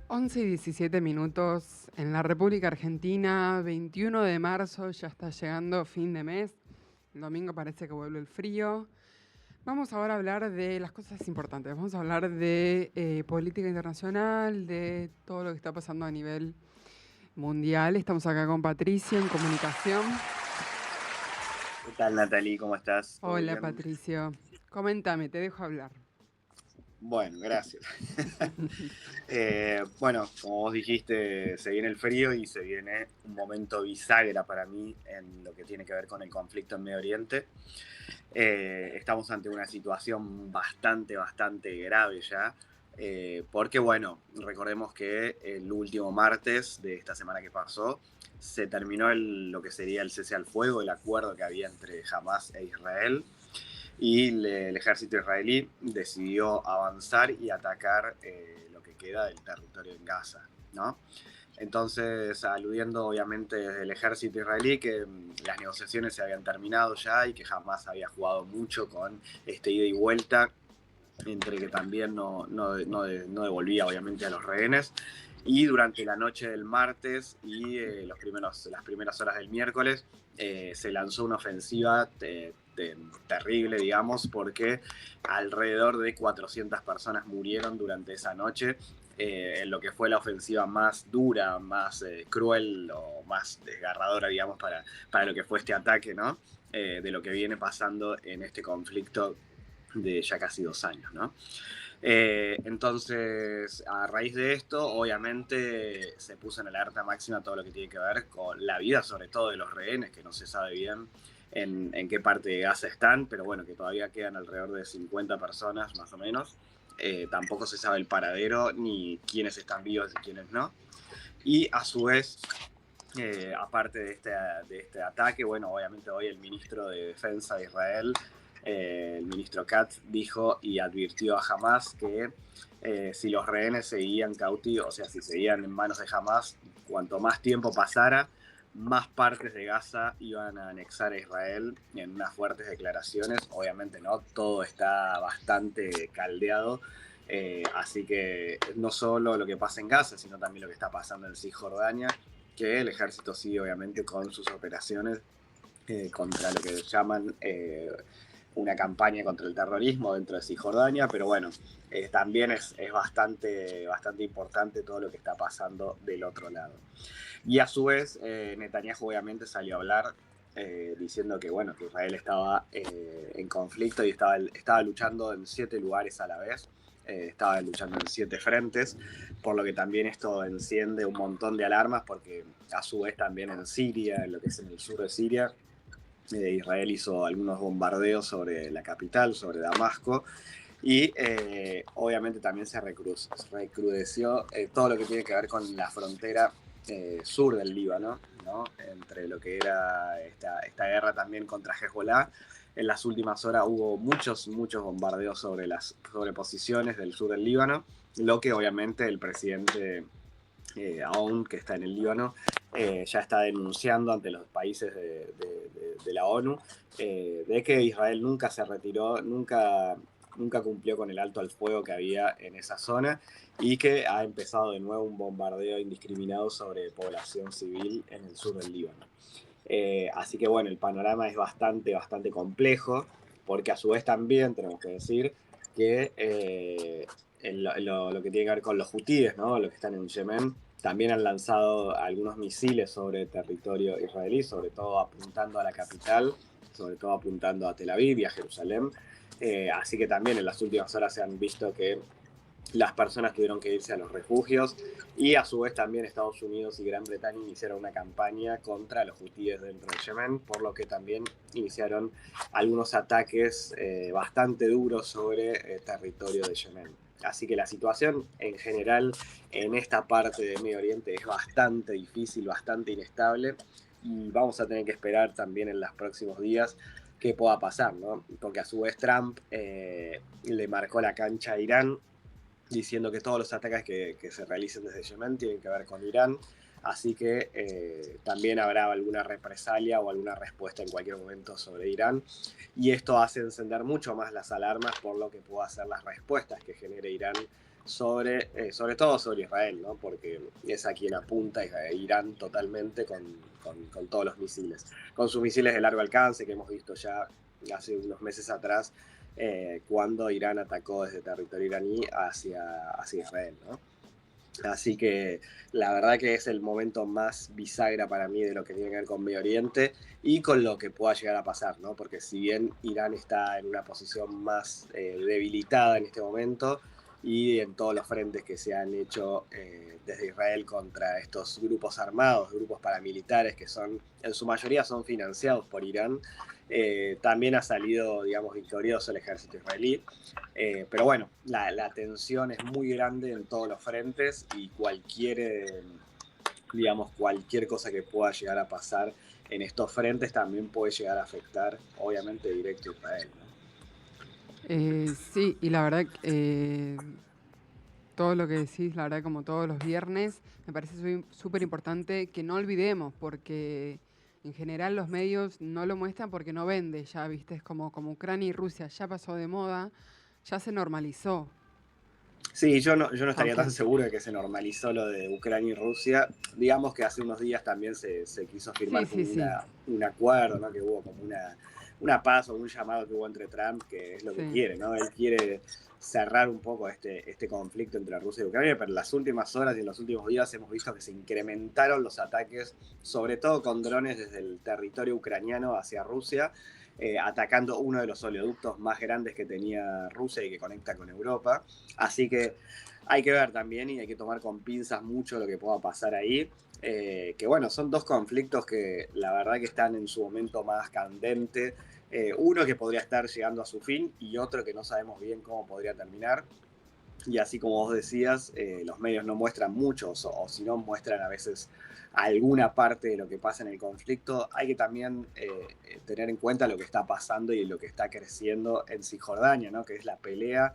11:17 en la República Argentina, 21 de marzo, ya está llegando fin de mes. El domingo parece que vuelve el frío. Vamos ahora a hablar de las cosas importantes. Vamos a hablar de política internacional, de todo lo que está pasando a nivel mundial. Estamos acá con Patricio en comunicación. ¿Qué tal, Natalie? ¿Cómo estás? ¿Todo Hola, bien? Patricio. Coméntame, te dejo hablar. Bueno, gracias. Bueno, como vos dijiste, se viene el frío y se viene un momento bisagra para mí en lo que tiene que ver con el conflicto en Medio Oriente. Estamos ante una situación bastante grave ya, porque bueno, recordemos que el último martes de esta semana que pasó se terminó lo que sería el cese al fuego, el acuerdo que había entre Hamas e Israel. Y el ejército israelí decidió avanzar y atacar lo que queda del territorio en Gaza, ¿no? Entonces, aludiendo obviamente desde el ejército israelí que las negociaciones se habían terminado ya y que jamás había jugado mucho con este ida y vuelta, entre que también no devolvía obviamente a los rehenes. Y durante la noche del martes y las primeras horas del miércoles se lanzó una ofensiva terrible, digamos, porque alrededor de 400 personas murieron durante esa noche en lo que fue la ofensiva más dura, más cruel o más desgarradora, digamos, para lo que fue este ataque, ¿no? De lo que viene pasando en este conflicto de ya casi 2 años, ¿no? Entonces, a raíz de esto, obviamente se puso en alerta máxima todo lo que tiene que ver con la vida, sobre todo de los rehenes, que no se sabe bien en qué parte de Gaza están, pero bueno, que todavía quedan alrededor de 50 personas más o menos. Tampoco se sabe el paradero ni quiénes están vivos y quiénes no. Y a su vez, aparte de este ataque, bueno, obviamente hoy el ministro de Defensa de Israel, el ministro Katz, dijo y advirtió a Hamas que si los rehenes seguían cautivos, o sea, si seguían en manos de Hamas, cuanto más tiempo pasara, más partes de Gaza iban a anexar a Israel en unas fuertes declaraciones. Obviamente no, todo está bastante caldeado. Así que no solo lo que pasa en Gaza, sino también lo que está pasando en Cisjordania, que el ejército sigue obviamente con sus operaciones contra lo que llaman una campaña contra el terrorismo dentro de Cisjordania, pero bueno, también es bastante importante todo lo que está pasando del otro lado. Y a su vez, Netanyahu obviamente salió a hablar diciendo que, bueno, que Israel estaba en conflicto y estaba luchando en 7 lugares a la vez. Estaba luchando en 7 frentes, por lo que también esto enciende un montón de alarmas, porque a su vez también en Siria, en lo que es en el sur de Siria, Israel hizo algunos bombardeos sobre la capital, sobre Damasco, y obviamente también se recrudeció todo lo que tiene que ver con la frontera sur del Líbano, ¿no? Entre lo que era esta guerra también contra Hezbollah. En las últimas horas hubo muchos bombardeos sobre posiciones del sur del Líbano, lo que obviamente el presidente Aoun, que está en el Líbano, ya está denunciando ante los países de la ONU de que Israel nunca se retiró, nunca cumplió con el alto al fuego que había en esa zona y que ha empezado de nuevo un bombardeo indiscriminado sobre población civil en el sur del Líbano. Así que bueno, el panorama es bastante complejo, porque a su vez también tenemos que decir que lo que tiene que ver con los hutíes, ¿no? Los que están en Yemen, también han lanzado algunos misiles sobre territorio israelí, sobre todo apuntando a la capital, sobre todo apuntando a Tel Aviv y a Jerusalén. Así que también en las últimas horas se han visto que las personas tuvieron que irse a los refugios y a su vez también Estados Unidos y Gran Bretaña iniciaron una campaña contra los hutíes dentro de Yemen, por lo que también iniciaron algunos ataques bastante duros sobre territorio de Yemen. Así que la situación en general en esta parte de Medio Oriente es bastante difícil, bastante inestable y vamos a tener que esperar también en los próximos días qué pueda pasar, ¿no? Porque a su vez Trump le marcó la cancha a Irán diciendo que todos los ataques que se realicen desde Yemen tienen que ver con Irán. así que también habrá alguna represalia o alguna respuesta en cualquier momento sobre Irán, y esto hace encender mucho más las alarmas por lo que pueda ser las respuestas que genere Irán sobre todo sobre Israel, ¿no? Porque es a quien apunta Irán totalmente con todos los misiles, con sus misiles de largo alcance que hemos visto ya hace unos meses atrás, cuando Irán atacó desde territorio iraní hacia Israel, ¿no? Así que la verdad que es el momento más bisagra para mí de lo que tiene que ver con Medio Oriente y con lo que pueda llegar a pasar, ¿no? Porque si bien Irán está en una posición más debilitada en este momento y en todos los frentes que se han hecho desde Israel contra estos grupos armados, grupos paramilitares que son, en su mayoría son financiados por Irán, también ha salido, digamos, victorioso el ejército israelí. Pero bueno, la tensión es muy grande en todos los frentes y digamos, cualquier cosa que pueda llegar a pasar en estos frentes también puede llegar a afectar, obviamente, directo a Israel, ¿no? Sí, y la verdad, todo lo que decís, la verdad, como todos los viernes, me parece súper importante que no olvidemos, porque en general los medios no lo muestran porque no vende, ya viste, es como Ucrania y Rusia, ya pasó de moda, ya se normalizó. Sí, yo no estaría tan Aunque, seguro de que se normalizó lo de Ucrania y Rusia. Digamos que hace unos días también se quiso sí, firmar como sí, sí, un acuerdo, ¿no? Que hubo como una paz o un llamado que hubo entre Trump, que es lo que sí. quiere, ¿no? Él quiere cerrar un poco este conflicto entre Rusia y Ucrania, pero en las últimas horas y en los últimos días hemos visto que se incrementaron los ataques, sobre todo con drones desde el territorio ucraniano hacia Rusia, atacando uno de los oleoductos más grandes que tenía Rusia y que conecta con Europa. Así que hay que ver también y hay que tomar con pinzas mucho lo que pueda pasar ahí. Que bueno, son dos conflictos que la verdad que están en su momento más candente. Uno que podría estar llegando a su fin y otro que no sabemos bien cómo podría terminar. Y así como vos decías, los medios no muestran mucho, o si no muestran a veces alguna parte de lo que pasa en el conflicto. Hay que también tener en cuenta lo que está pasando y lo que está creciendo en Cisjordania, ¿no? Que es la pelea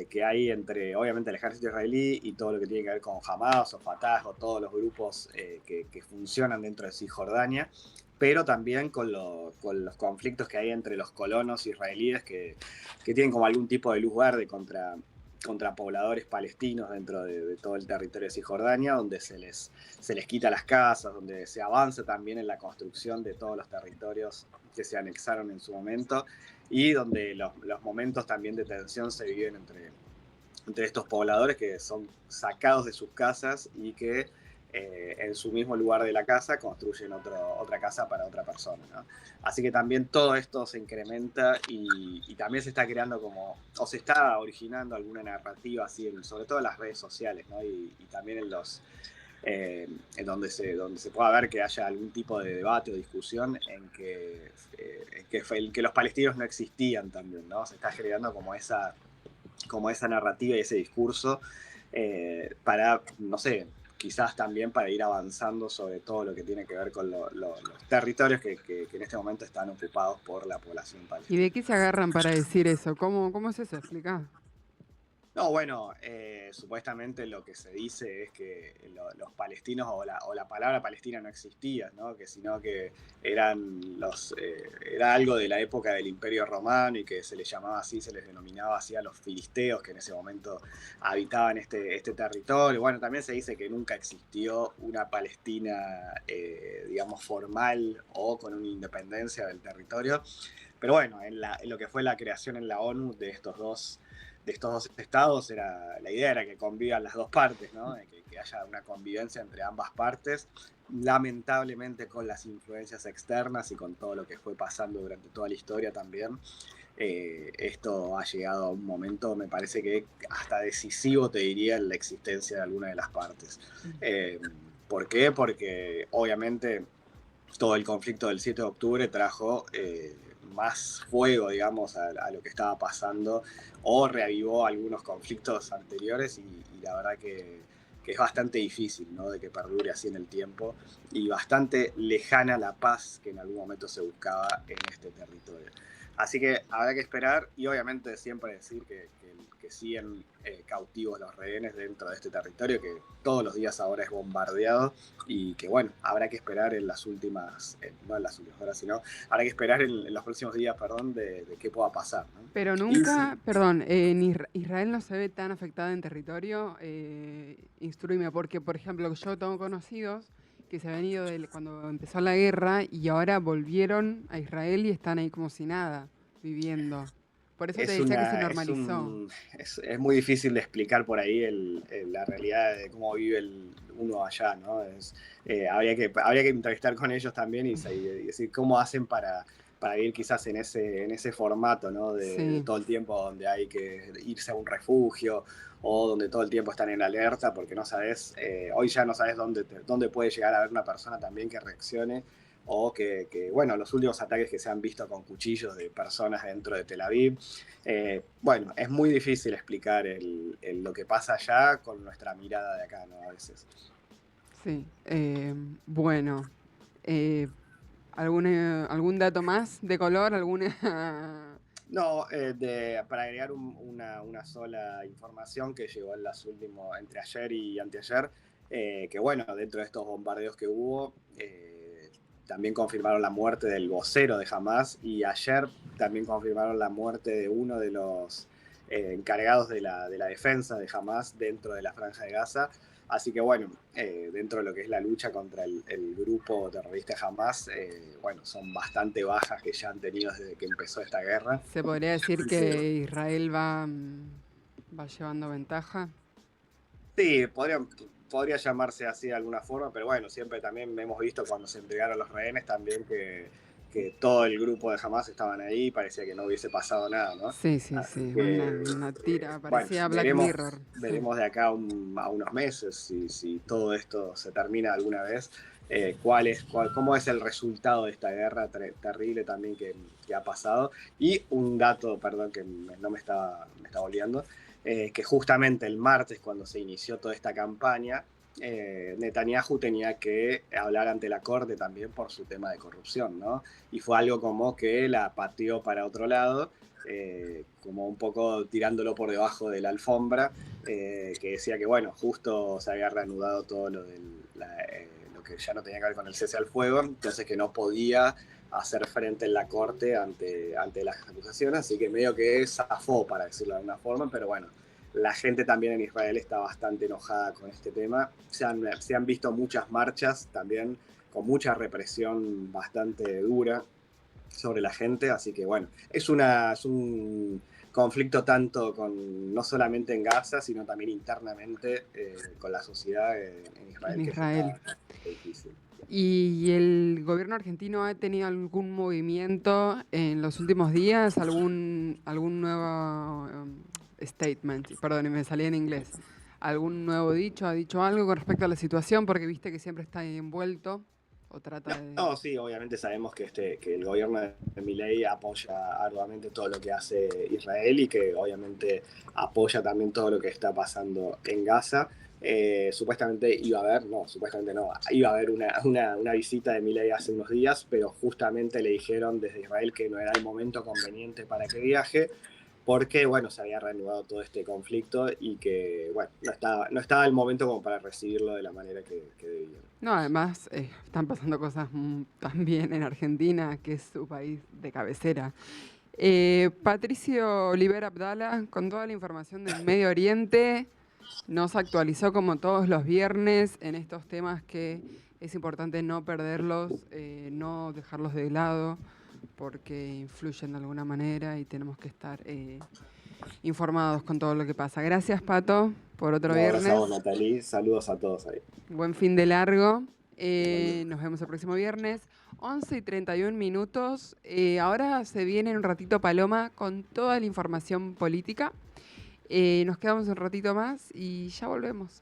que hay entre, obviamente, el ejército israelí y todo lo que tiene que ver con Hamas o Fatah o todos los grupos que funcionan dentro de Cisjordania, pero también con los conflictos que hay entre los colonos israelíes que tienen como algún tipo de luz verde contra pobladores palestinos dentro de todo el territorio de Cisjordania, donde se les quita las casas, donde se avanza también en la construcción de todos los territorios que se anexaron en su momento, y donde los momentos también de tensión se viven entre estos pobladores que son sacados de sus casas y que en su mismo lugar de la casa construyen otra casa para otra persona, ¿no? Así que también todo esto se incrementa y también se está creando o se está originando alguna narrativa así, sobre todo en las redes sociales, ¿no? Y también en donde se pueda ver que haya algún tipo de debate o discusión en que los palestinos no existían también, ¿no? Se está generando como esa narrativa y ese discurso para, no sé, quizás también para ir avanzando sobre todo lo que tiene que ver con los territorios que en este momento están ocupados por la población ¿Y de palestina. qué se agarran para decir eso? ¿Cómo es eso? Explica. No, bueno, supuestamente lo que se dice es que los palestinos o la palabra palestina no existía, ¿no? Que sino que era algo de la época del Imperio Romano y que se les llamaba así, se les denominaba así a los filisteos que en ese momento habitaban este territorio. Bueno, también se dice que nunca existió una Palestina, digamos, formal o con una independencia del territorio. Pero bueno, en lo que fue la creación en la ONU de estos dos estados, la idea era que convivan las dos partes, ¿no? Que haya una convivencia entre ambas partes. Lamentablemente, con las influencias externas y con todo lo que fue pasando durante toda la historia también, esto ha llegado a un momento, me parece que hasta decisivo, te diría, en la existencia de alguna de las partes. Eh, ¿Por qué? Porque obviamente todo el conflicto del 7 de octubre trajo más fuego, digamos, a lo que estaba pasando o reavivó algunos conflictos anteriores y la verdad que es bastante difícil, ¿no? De que perdure así en el tiempo y bastante lejana la paz que en algún momento se buscaba en este territorio. Así que habrá que esperar y obviamente siempre decir que siguen cautivos los rehenes dentro de este territorio que todos los días ahora es bombardeado y que bueno, habrá que esperar en las últimas, no en las últimas horas, sino habrá que esperar en los próximos días, perdón, de qué pueda pasar, ¿no? Pero Y sí, nunca, perdón, en Israel no se ve tan afectada en territorio. Instrúyeme, porque, por ejemplo, yo tengo conocidos que se habían ido cuando empezó la guerra y ahora volvieron a Israel y están ahí como si nada, viviendo. Por eso te es decía que se una, normalizó. es muy difícil de explicar por ahí la realidad de cómo vive uno allá, ¿no? Habría que entrevistar con ellos también y decir cómo hacen para vivir quizás en ese formato, ¿no? De Sí, todo el tiempo donde hay que irse a un refugio o donde todo el tiempo están en alerta porque no sabes, hoy ya no sabes dónde puede llegar a haber una persona también que reaccione o bueno, los últimos ataques que se han visto con cuchillos de personas dentro de Tel Aviv. Bueno, es muy difícil explicar lo que pasa allá con nuestra mirada de acá, ¿no? A veces. sí. Bueno, eh, ¿algún dato más de color? ¿Alguna? No, para agregar una sola información que llegó en las últimos, entre ayer y anteayer, que bueno, dentro de estos bombardeos que hubo, también confirmaron la muerte del vocero de Hamas y ayer también confirmaron la muerte de uno de los encargados de la defensa de Hamas dentro de la Franja de Gaza. Así que bueno, dentro de lo que es la lucha contra el grupo terrorista Hamas, bueno, son bastante bajas que ya han tenido desde que empezó esta guerra. ¿Se podría decir Sí, que Israel va llevando ventaja? sí, podría llamarse así de alguna forma, pero bueno, siempre también hemos visto cuando se entregaron los rehenes también que todo el grupo de Hamas estaban ahí y parecía que no hubiese pasado nada, ¿no? Sí, sí, Así sí, que, una tira, bueno, parecía Black Mirror. Sí, veremos de acá a unos meses si todo esto se termina alguna vez, cómo es el resultado de esta guerra terrible también que ha pasado. Y un dato, perdón, que no me estaba olvidando, que justamente el martes, cuando se inició toda esta campaña, Netanyahu tenía que hablar ante la corte también por su tema de corrupción, ¿no? Y fue algo como que la pateó para otro lado, como un poco tirándolo por debajo de la alfombra, que decía que, bueno, justo se había reanudado todo lo que ya no tenía que ver con el cese al fuego, entonces que no podía hacer frente en la corte ante las acusaciones, así que medio que zafó, para decirlo de alguna forma, pero bueno, la gente también en Israel está bastante enojada con este tema. Se han visto muchas marchas también con mucha represión bastante dura sobre la gente, así que bueno, es un conflicto tanto no solamente en Gaza, sino también internamente con la sociedad en en Israel, que Israel. está difícil. ¿Y el gobierno argentino ha tenido algún movimiento en los últimos días? ¿Algún nuevo statement? Perdón, me salía en inglés. ¿Algún nuevo dicho? ¿Ha dicho algo con respecto a la situación? Porque viste que siempre está ahí envuelto o trata de... No, sí, obviamente sabemos que el gobierno de Milei apoya arduamente todo lo que hace Israel y que obviamente apoya también todo lo que está pasando en Gaza. Supuestamente iba a haber, no, supuestamente no, iba a haber una visita de Milei hace unos días, pero justamente le dijeron desde Israel que no era el momento conveniente para que viaje, porque, bueno, se había reanudado todo este conflicto y que, bueno, no estaba el momento como para recibirlo de la manera que debían. No, además están pasando cosas también en Argentina, que es su país de cabecera. Patricio Oliver Abdala, con toda la información del Medio Oriente, nos actualizó como todos los viernes en estos temas que es importante no perderlos, no dejarlos de lado, porque influyen de alguna manera y tenemos que estar informados con todo lo que pasa. Gracias, Pato, por otro Un abrazo a viernes. vos, Natalie. Saludos a todos ahí. Buen fin de largo. Igualmente. Nos vemos el próximo viernes, 11:31. Ahora se viene en un ratito Paloma con toda la información política. Nos quedamos un ratito más y ya volvemos.